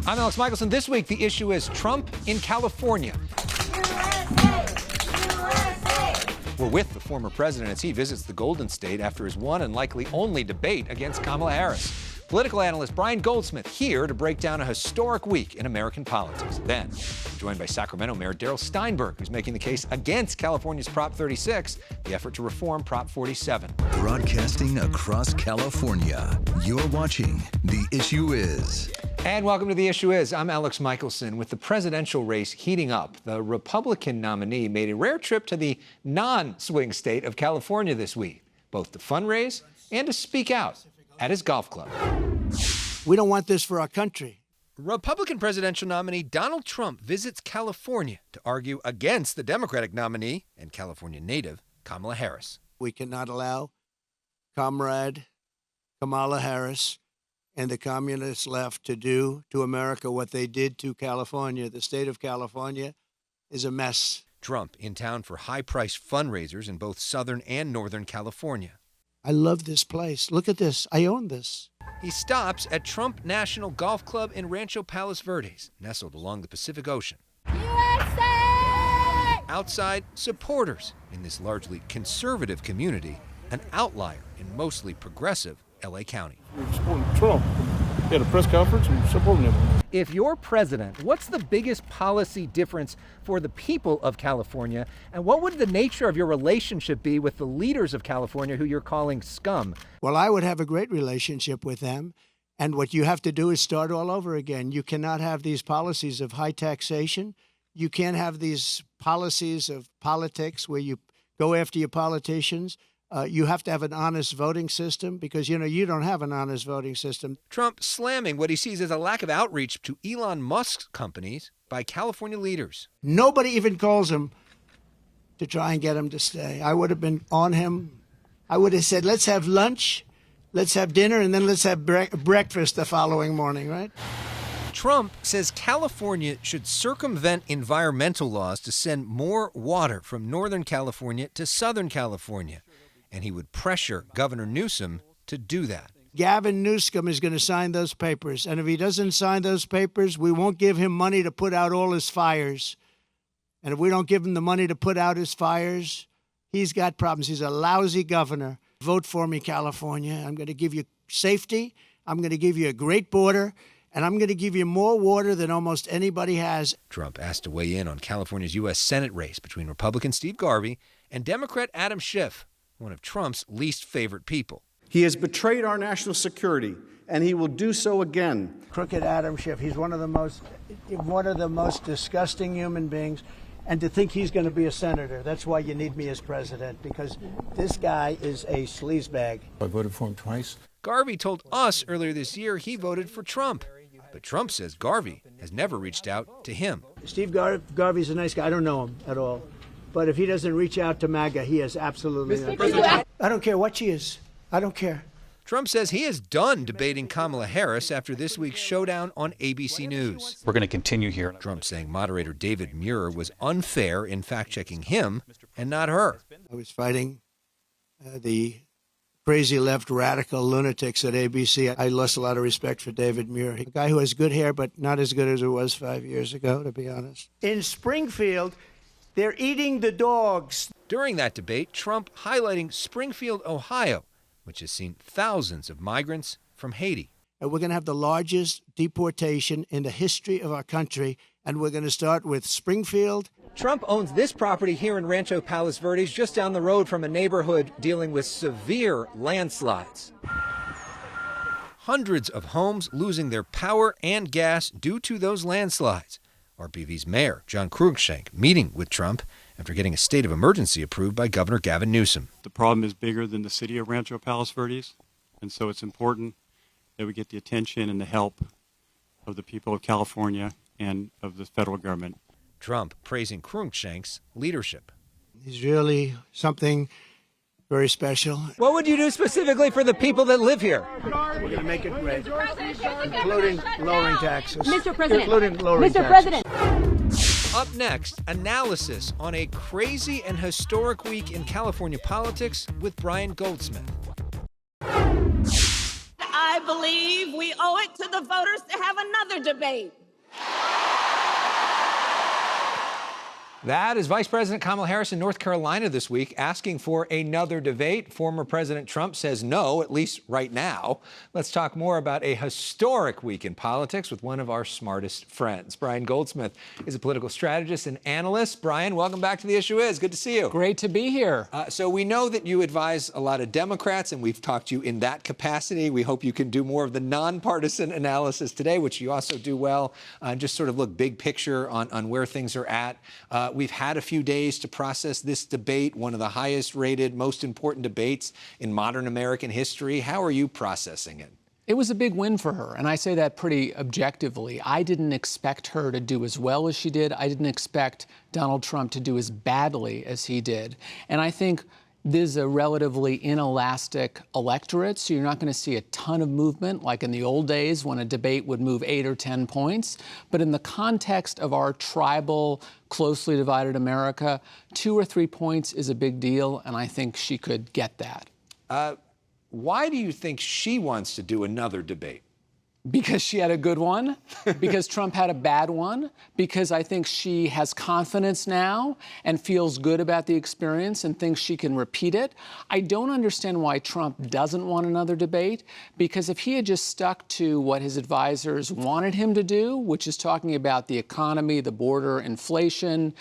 I'm Elex Michaelson. This week, the issue is Trump in California. We're with the former president as he visits the Golden State after his one and likely only debate against Kamala Harris. Political analyst Brian Goldsmith here to break down a historic week in American politics. Then, I'm joined by Sacramento Mayor Darrell Steinberg, who's making the case against California's Prop 36, the effort to reform Prop 47. Broadcasting across California, you're watching The Issue Is. And welcome to The Issue Is. I'm Elex Michaelson. With the presidential race heating up, the Republican nominee made a rare trip to the non-swing state of California this week, both to fundraise and to speak out at his golf club. We don't want this for our country. Republican presidential nominee Donald Trump visits California to argue against the Democratic nominee and California native Kamala Harris. We cannot allow Comrade Kamala Harris and the communist left to do to America what they did to California. The state of California is a mess. Trump in town for high-priced fundraisers in both Southern and Northern California. I love this place. Look at this. I own this. He stops at Trump National Golf Club in Rancho Palos Verdes, nestled along the Pacific Ocean. USA! Outside, supporters in this largely conservative community, an outlier in mostly progressive L.A. County. We're supporting Trump. He had a press conference and supporting him. If you're president, what's the biggest policy difference for the people of California? And what would the nature of your relationship be with the leaders of California who you're calling scum? Well, I would have a great relationship with them. And what you have to do is start all over again. You cannot have these policies of high taxation. You can't have these policies of politics where you go after your politicians. You have to have an honest voting system because, you don't have an honest voting system. Trump slamming what he sees as a lack of outreach to Elon Musk's companies by California leaders. Nobody even calls him to try and get him to stay. I would have been on him. I would have said, let's have lunch, let's have dinner, and then let's have breakfast the following morning, right? Trump says California should circumvent environmental laws to send more water from Northern California to Southern California. And he would pressure Governor Newsom to do that. Gavin Newsom is going to sign those papers. And if he doesn't sign those papers, we won't give him money to put out all his fires. And if we don't give him the money to put out his fires, he's got problems. He's a lousy governor. Vote for me, California. I'm going to give you safety. I'm going to give you a great border. And I'm going to give you more water than almost anybody has. Trump asked to weigh in on California's U.S. Senate race between Republican Steve Garvey and Democrat Adam Schiff, one of Trump's least favorite people. He has betrayed our national security, and he will do so again. Crooked Adam Schiff. He's one of the most disgusting human beings. And to think he's going to be a senator, that's why you need me as president, because this guy is a sleazebag. I voted for him twice. Garvey told us earlier this year he voted for Trump. But Trump says Garvey has never reached out to him. Steve Garvey's a nice guy. I don't know him at all. But if he doesn't reach out to MAGA, he is absolutely not. I don't care what she is. I don't care. Trump says he is done debating Kamala Harris after this week's showdown on ABC News. We're going to continue here. Trump saying moderator David Muir was unfair in fact-checking him and not her. I was fighting the crazy left radical lunatics at ABC. I lost a lot of respect for David Muir, a guy who has good hair, but not as good as it was 5 years ago, to be honest. In Springfield, they're eating the dogs. During that debate, Trump highlighting Springfield, Ohio, which has seen thousands of migrants from Haiti. And we're going to have the largest deportation in the history of our country, and we're going to start with Springfield. Trump owns this property here in Rancho Palos Verdes, just down the road from a neighborhood dealing with severe landslides. Hundreds of homes losing their power and gas due to those landslides. RPV's mayor, John Cruikshank, meeting with Trump after getting a state of emergency approved by Governor Gavin Newsom. The problem is bigger than the city of Rancho Palos Verdes, and so it's important that we get the attention and the help of the people of California and of the federal government. Trump praising Cruikshank's leadership. He's really something very special. What would you do specifically for the people that live here? We're going to make it great, including lowering taxes. Mr. President. Including lowering Mr. taxes. President. Up next, analysis on a crazy and historic week in California politics with Brian Goldsmith. I believe we owe it to the voters to have another another debate. That is Vice President Kamala Harris in North Carolina this week asking for another debate. Former President Trump says no, at least right now. Let's talk more about a historic week in politics with one of our smartest friends. Brian Goldsmith is a political strategist and analyst. Brian, welcome back to The Issue Is. Good to see you. Great to be here. So we know that you advise a lot of Democrats, and we've talked to you in that capacity. We hope you can do more of the nonpartisan analysis today, which you also do well, and just sort of look big picture on where things are at. We've had a few days to process this debate, one of the highest rated, most important debates in modern American history. How are you processing it? It was a big win for her, and I say that pretty objectively. I didn't expect her to do as well as she did. I didn't expect Donald Trump to do as badly as he did. And I think this is a relatively inelastic electorate, so you're not going to see a ton of movement like in the old days when a debate would move 8 or 10 points. But in the context of our tribal, closely divided America, 2 or 3 points is a big deal, and I think she could get that. Why do you think she wants to do another debate? Because she had a good one, because Trump had a bad one, because I think she has confidence now and feels good about the experience and thinks she can repeat it. I don't understand why Trump doesn't want another debate, because if he had just stuck to what his advisors wanted him to do, which is talking about the economy, the border, inflation,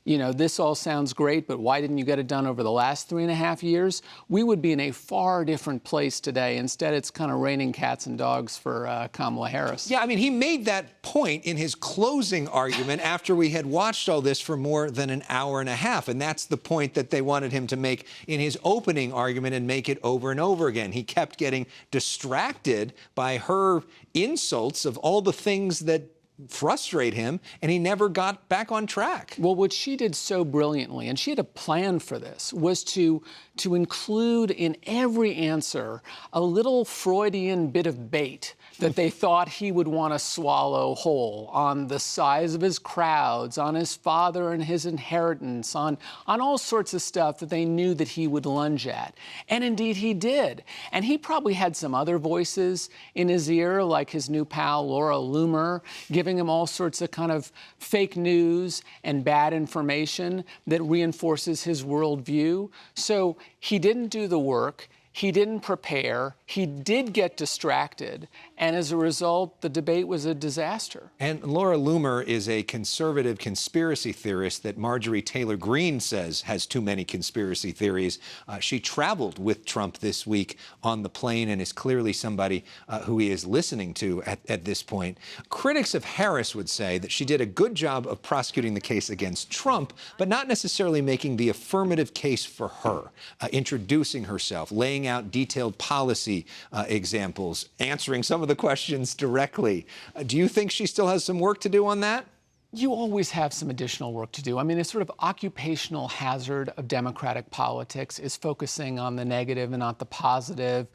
you know, this all sounds great, but why didn't you get it done over the last 3.5 years? We would be in a far different place today. Instead, it's kind of raining cats and dogs for Kamala Harris. Yeah, I mean, he made that point in his closing argument after we had watched all this for more than an hour and a half. And that's the point that they wanted him to make in his opening argument and make it over and over again. He kept getting distracted by her insults of all the things that frustrate him, and he never got back on track. Well, what she did so brilliantly, and she had a plan for this, was to include in every answer a little Freudian bit of bait that they thought he would want to swallow whole, on the size of his crowds, on his father and his inheritance, on all sorts of stuff that they knew that he would lunge at. And indeed he did. And he probably had some other voices in his ear, like his new pal Laura Loomer, giving him all sorts of kind of fake news and bad information that reinforces his worldview. So he didn't do the work. He didn't prepare. He did get distracted. And as a result, the debate was a disaster. And Laura Loomer is a conservative conspiracy theorist that Marjorie Taylor Greene says has too many conspiracy theories. She traveled with Trump this week on the plane and is clearly somebody who he is listening to at this point. Critics of Harris would say that she did a good job of prosecuting the case against Trump, but not necessarily making the affirmative case for her, introducing herself, laying out detailed policy examples, answering some of the questions directly. Do you think she still has some work to do on that? You always have some additional work to do. I mean, the sort of occupational hazard of Democratic politics is focusing on the negative and not the positive.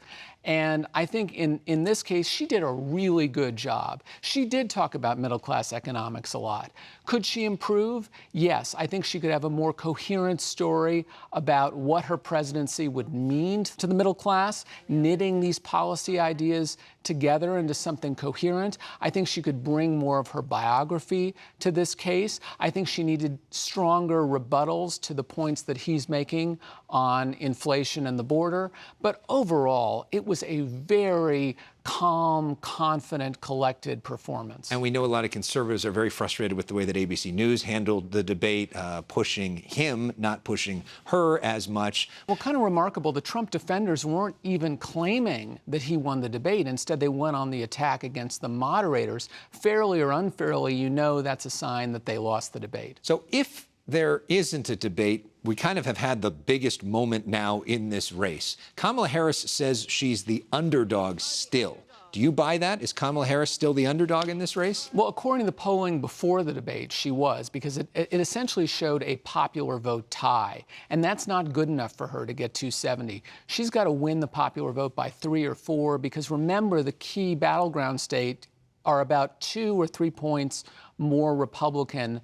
And I think in this case, she did a really good job. She did talk about middle-class economics a lot. Could she improve? Yes. I think she could have a more coherent story about what her presidency would mean to the middle class, knitting these policy ideas together into something coherent. I think she could bring more of her biography to this case. I think she needed stronger rebuttals to the points that he's making on inflation and the border. But overall, it was a very calm, confident, collected performance. And we know a lot of conservatives are very frustrated with the way that ABC News handled the debate, pushing him, not pushing her as much. Well, kind of remarkable, the Trump defenders weren't even claiming that he won the debate. Instead, they went on the attack against the moderators. Fairly or unfairly, you know that's a sign that they lost the debate. So if there isn't a debate, we kind of have had the biggest moment now in this race. Kamala Harris says she's the underdog still. Do you buy that? Is Kamala Harris still the underdog in this race? Well, according to the polling before the debate, she was, because it essentially showed a popular vote tie. And that's not good enough for her to get 270. She's got to win the popular vote by 3 or 4, because remember, the key battleground state are about 2 or 3 points more Republican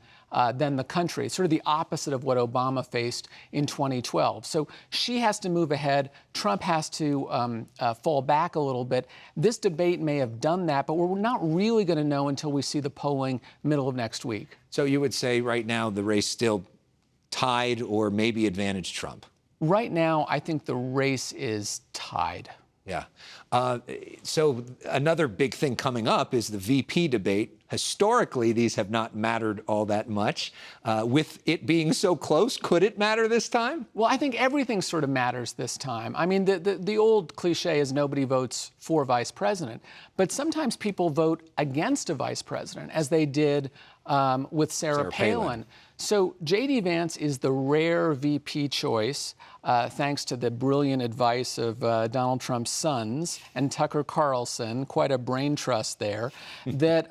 than the country. It's sort of the opposite of what Obama faced in 2012. So she has to move ahead. Trump has to fall back a little bit. This debate may have done that, but we're not really going to know until we see the polling middle of next week. So you would say right now the race still tied or maybe advantaged Trump? Right now, I think the race is tied. Yeah. So another big thing coming up is the VP debate. Historically, these have not mattered all that much. With it being so close, could it matter this time? Well, I think everything sort of matters this time. I mean, the old cliche is nobody votes for vice president. But sometimes people vote against a vice president, as they did with Sarah Palin. So J.D. Vance is the rare VP choice, thanks to the brilliant advice of Donald Trump's sons and Tucker Carlson, quite a brain trust there, that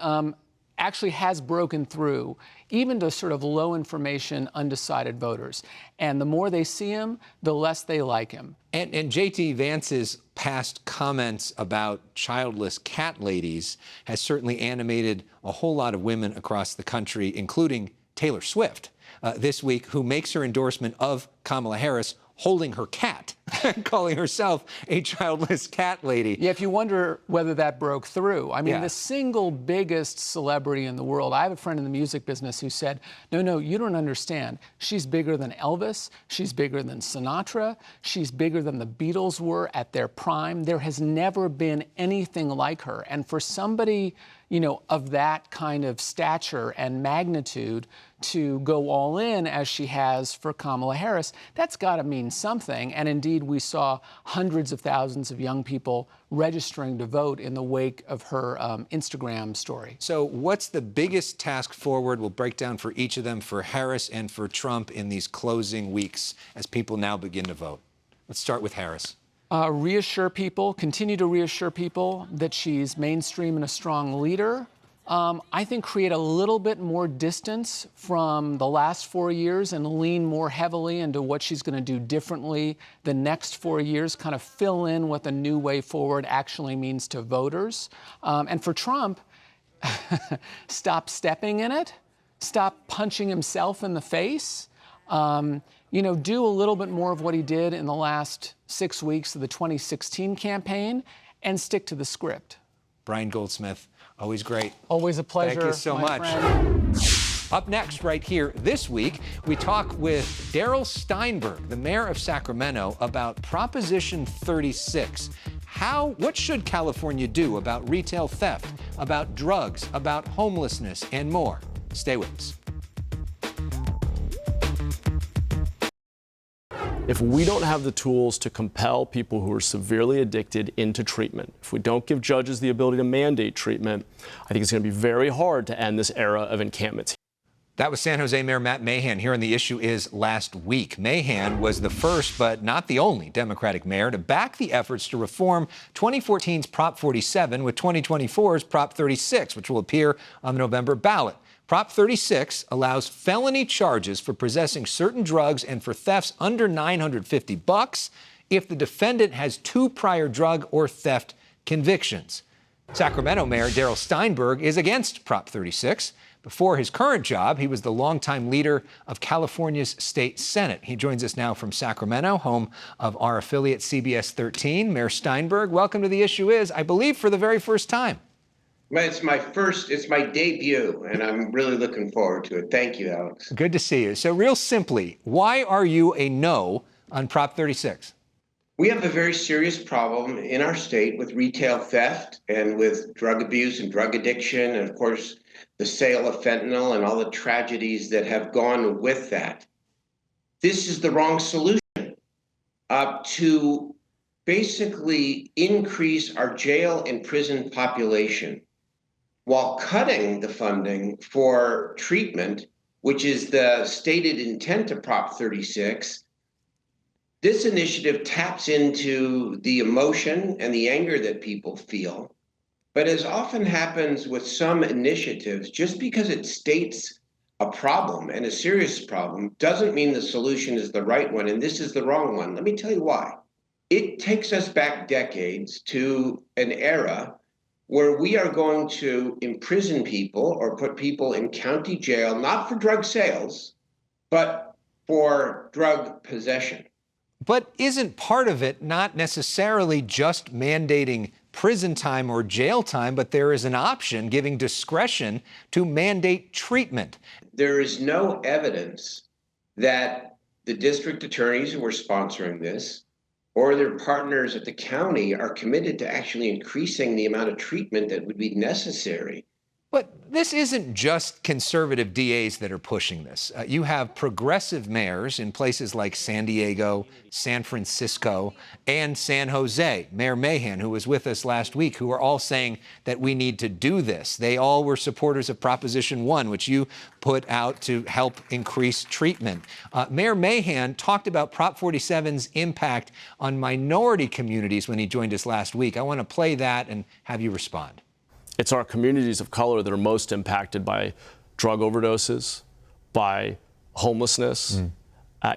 actually has broken through, even to sort of low information, undecided voters. And the more they see him, the less they like him. And J.D. Vance's past comments about childless cat ladies has certainly animated a whole lot of women across the country, including Taylor Swift this week, who makes her endorsement of Kamala Harris holding her cat, calling herself a childless cat lady. Yeah, if you wonder whether that broke through. I mean, the single biggest celebrity in the world, I have a friend in the music business who said, no, you don't understand. She's bigger than Elvis. She's bigger than Sinatra. She's bigger than the Beatles were at their prime. There has never been anything like her. And for somebody, of that kind of stature and magnitude to go all in as she has for Kamala Harris, that's got to mean something. And indeed, we saw hundreds of thousands of young people registering to vote in the wake of her Instagram story. So what's the biggest task forward? We'll break down for each of them, for Harris and for Trump, in these closing weeks as people now begin to vote. Let's start with Harris. Continue to reassure people that she's mainstream and a strong leader. I think create a little bit more distance from the last 4 years and lean more heavily into what she's going to do differently the next 4 years, kind of fill in what the new way forward actually means to voters. And for Trump, stop stepping in it, stop punching himself in the face. Do a little bit more of what he did in the last 6 weeks of the 2016 campaign and stick to the script. Brian Goldsmith, always great. Always a pleasure. Thank you so much. Friend. Up next, right here this week, we talk with Darrell Steinberg, the mayor of Sacramento, about Proposition 36. What should California do about retail theft, about drugs, about homelessness, and more? Stay with us. If we don't have the tools to compel people who are severely addicted into treatment, if we don't give judges the ability to mandate treatment, I think it's going to be very hard to end this era of encampments. That was San Jose Mayor Matt Mahan here on The Issue Is last week. Mahan was the first, but not the only, Democratic mayor to back the efforts to reform 2014's Prop 47 with 2024's Prop 36, which will appear on the November ballot. Prop 36 allows felony charges for possessing certain drugs and for thefts under $950 if the defendant has 2 prior drug or theft convictions. Sacramento Mayor Darrell Steinberg is against Prop 36. Before his current job, he was the longtime leader of California's state Senate. He joins us now from Sacramento, home of our affiliate CBS 13. Mayor Steinberg, welcome to The Issue Is, I believe, for the very first time. Well, it's my debut, and I'm really looking forward to it. Thank you, Alex. Good to see you. So real simply, why are you a no on Prop 36? We have a very serious problem in our state with retail theft and with drug abuse and drug addiction, and of course, the sale of fentanyl and all the tragedies that have gone with that. This is the wrong solution to basically increase our jail and prison population while cutting the funding for treatment, which is the stated intent of Prop 36. This initiative taps into the emotion and the anger that people feel. But as often happens with some initiatives, just because it states a problem and a serious problem doesn't mean the solution is the right one, and this is the wrong one. Let me tell you why. It takes us back decades to an era where we are going to imprison people or put people in county jail, not for drug sales, but for drug possession. But isn't part of it not necessarily just mandating prison time or jail time, but there is an option giving discretion to mandate treatment? There is no evidence that the district attorneys who are sponsoring this or their partners at the county are committed to actually increasing the amount of treatment that would be necessary. But this isn't just conservative DAs that are pushing this. You have progressive mayors in places like San Diego, San Francisco, and San Jose. Mayor Mahan, who was with us last week, who are all saying that we need to do this. They all were supporters of Proposition 1, which you put out to help increase treatment. Mayor Mahan talked about Prop 47's impact on minority communities when he joined us last week. I want to play that and have you respond. It's our communities of color that are most impacted by drug overdoses, by homelessness.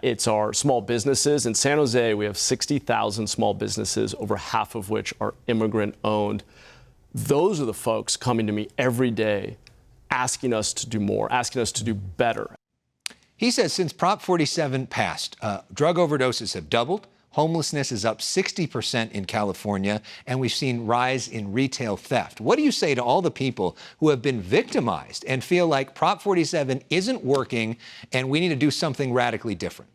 It's our small businesses. In San Jose, we have 60,000 small businesses, over half of which are immigrant-owned. Those are the folks coming to me every day asking us to do more, asking us to do better. He says since Prop 47 passed, drug overdoses have doubled. Homelessness is up 60% in California, and we've seen rise in retail theft. What do you say to all the people who have been victimized and feel like Prop 47 isn't working and we need to do something radically different?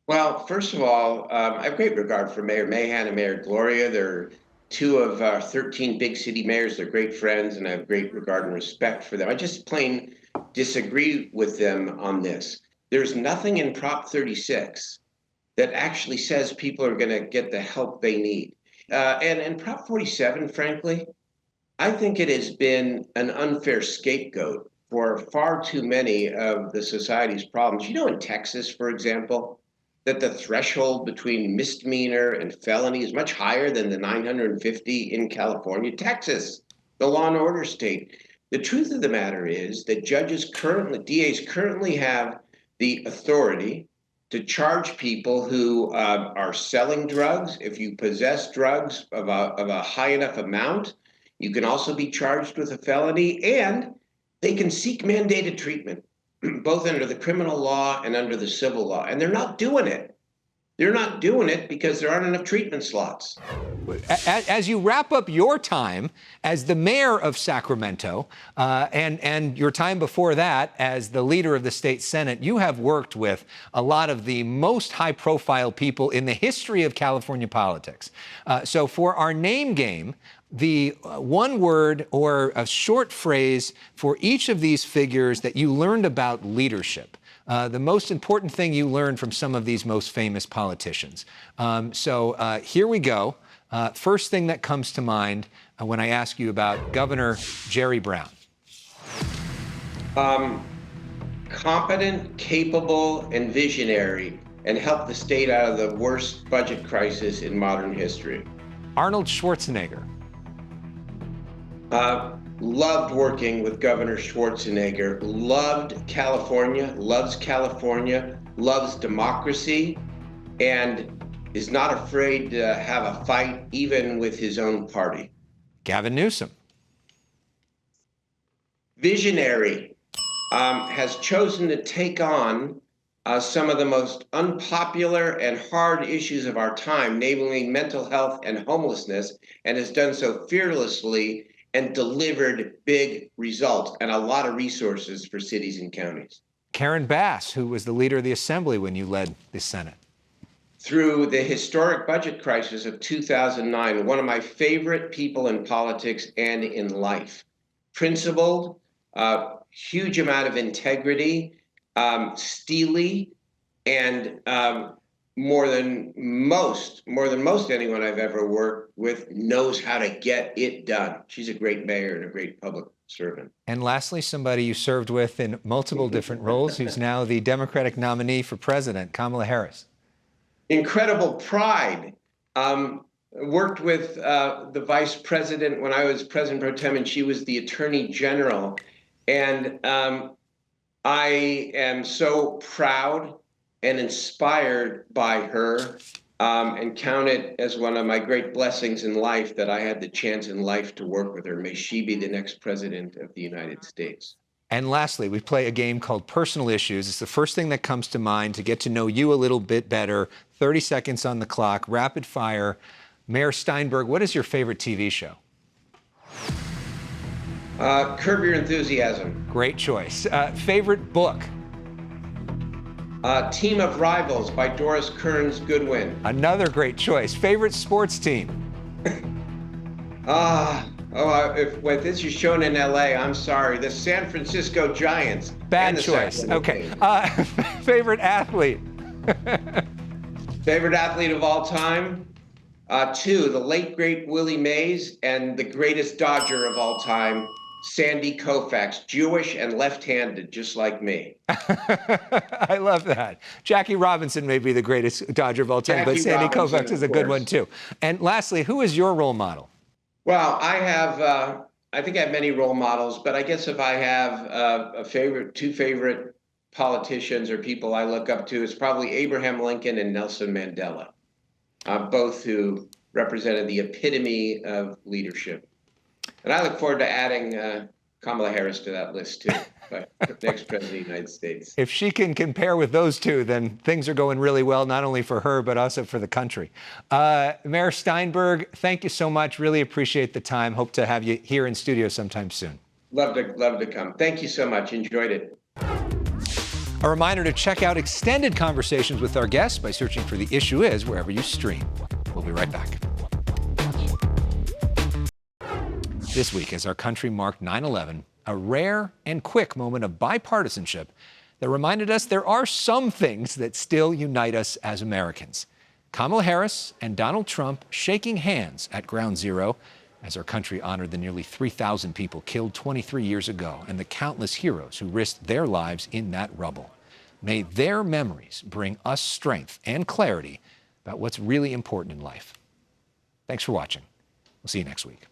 Well, first of all, I have great regard for Mayor Mahan and Mayor Gloria. They're two of our 13 big city mayors. They're great friends, and I have great regard and respect for them. I just plain disagree with them on this. There's nothing in Prop 36 that actually says people are going to get the help they need. And Prop 47, frankly, I think it has been an unfair scapegoat for far too many of the society's problems. You know, in Texas, for example, that the threshold between misdemeanor and felony is much higher than the 950 in California. Texas, the law and order state. The truth of the matter is that DAs currently have the authority to charge people who are selling drugs. If you possess drugs of a high enough amount, you can also be charged with a felony, and they can seek mandated treatment, both under the criminal law and under the civil law. And they're not doing it. They're not doing it because there aren't enough treatment slots. As you wrap up your time as the mayor of Sacramento and your time before that as the leader of the state Senate, you have worked with a lot of the most high-profile people in the history of California politics. So for our name game, the one word or a short phrase for each of these figures that you learned about leadership. The most important thing you learned from some of these most famous politicians. So here we go. First thing that comes to mind when I ask you about Governor Jerry Brown. Competent, capable, and visionary, and helped the state out of the worst budget crisis in modern history. Arnold Schwarzenegger. Loved working with Governor Schwarzenegger, loved California, loves democracy, and is not afraid to have a fight even with his own party. Gavin Newsom. Visionary, has chosen to take on some of the most unpopular and hard issues of our time, namely mental health and homelessness, and has done so fearlessly and delivered big results and a lot of resources for cities and counties. Karen Bass, who was the leader of the Assembly when you led the Senate. Through the historic budget crisis of 2009, one of my favorite people in politics and in life. Principled, huge amount of integrity, steely, and more than most anyone I've ever worked with knows how to get it done. She's a great mayor and a great public servant. And lastly, somebody you served with in multiple different roles, who's now the Democratic nominee for president, Kamala Harris. Incredible pride. Worked with the vice president when I was president pro tem, and she was the attorney general. And I am so proud and inspired by her. and count it as one of my great blessings in life that I had the chance in life to work with her. May she be the next president of the United States. And lastly, we play a game called Personal Issues. It's the first thing that comes to mind to get to know you a little bit better. 30 seconds on the clock, rapid fire. Mayor Steinberg, what is your favorite TV show? Curb Your Enthusiasm. Great choice. Favorite book? Team of Rivals by Doris Kearns Goodwin. Another great choice. Favorite sports team? If this is shown in LA, I'm sorry. The San Francisco Giants. Bad choice. Okay. Favorite athlete? Favorite athlete of all time? Two, the late, great Willie Mays, and the greatest Dodger of all time, Sandy Koufax, Jewish and left-handed, just like me. I love that. Jackie Robinson may be the greatest Dodger of all time, but Sandy Koufax is a good one, too. And lastly, who is your role model? Well, I think I have many role models, but I guess if I have two favorite politicians or people I look up to, it's probably Abraham Lincoln and Nelson Mandela, both who represented the epitome of leadership. And I look forward to adding Kamala Harris to that list, too, next president of the United States. If she can compare with those two, then things are going really well, not only for her, but also for the country. Mayor Steinberg, thank you so much. Really appreciate the time. Hope to have you here in studio sometime soon. Love to come. Thank you so much. Enjoyed it. A reminder to check out extended conversations with our guests by searching for The Issue Is wherever you stream. We'll be right back. This week, as our country marked 9/11, a rare and quick moment of bipartisanship that reminded us there are some things that still unite us as Americans. Kamala Harris and Donald Trump shaking hands at Ground Zero as our country honored the nearly 3,000 people killed 23 years ago and the countless heroes who risked their lives in that rubble. May their memories bring us strength and clarity about what's really important in life. Thanks for watching. We'll see you next week.